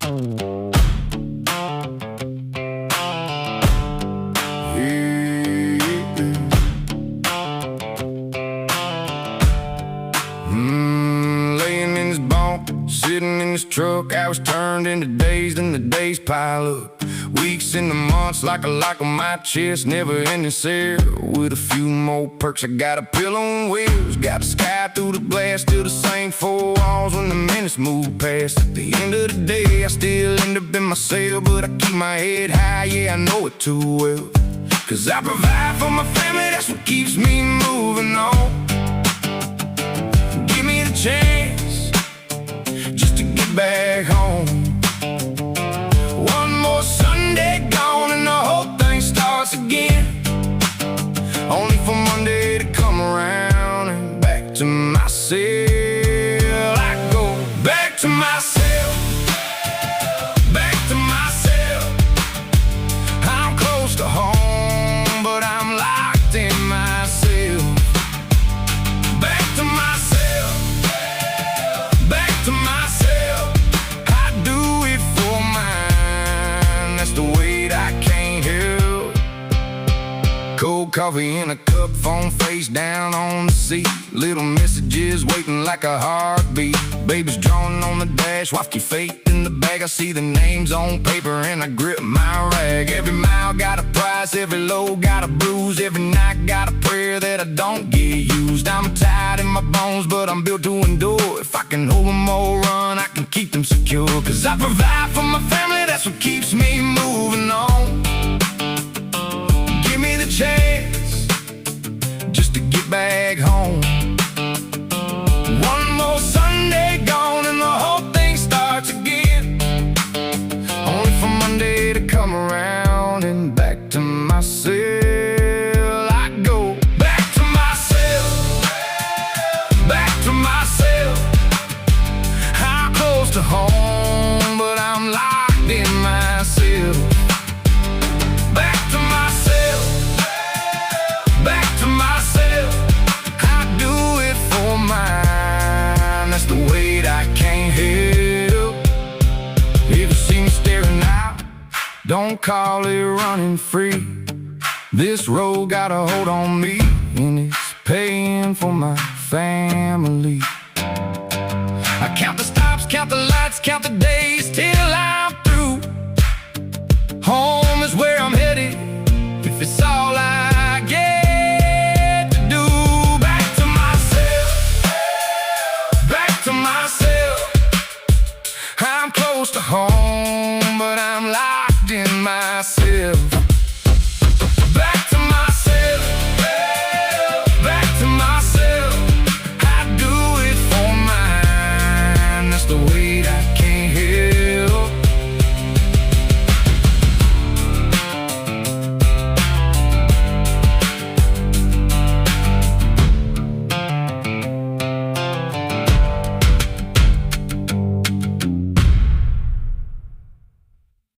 Laying in this bunk, sitting in this truck, hours turned into days, then the days pile up. Weeks into months like a lock on my chest, never ending cell. With a few more perks, I got a pillow and wheels, got the sky through the glass, still the same four walls when the minutes move past. At the end of the day, I still end up in my cell, but I keep my head high, yeah, I know it too well. Cause I provide for my family, that's what keeps me moving on. Give me the chance just to get back home. One more Sunday gone and the whole thing starts again, only for Monday to come around and back to my cell. I go back to my cell, back to my cell. I'm close to home, but I'm locked in myself. Back to myself, back to myself. I do it for mine, that's the weight I can't help. Cold coffee in a cup, phone face down on the seat, little messages waiting like a heartbeat. Baby's drawing on the dash, wife keep faith in the bag. I see the names on paper and I grip my rag. Every mile got a price, every low got a bruise, every night got a prayer that I don't get used. I'm tired in my bones, but I'm built to endure. If I can hold them all run, I can keep them secure. Cause I provide for my family, that's what keeps me moving on. Give me the chance just to get back home. One more Sunday gone and the whole thing starts again, only for Monday to come around and back to my cell. I go back to myself, back to myself. I'm close to home, but I'm locked in myself. Back to myself, back to myself. I do it for mine, that's the weight I can't help. If you see me staring out, don't call it running free. This road got a hold on me, and it's paying for my family. I count the stops, count the lights, count the days till I'm through. Home is where I'm headed, if it's all I get to do. Back to myself, back to myself. I'm close to home, but I'm locked in myself.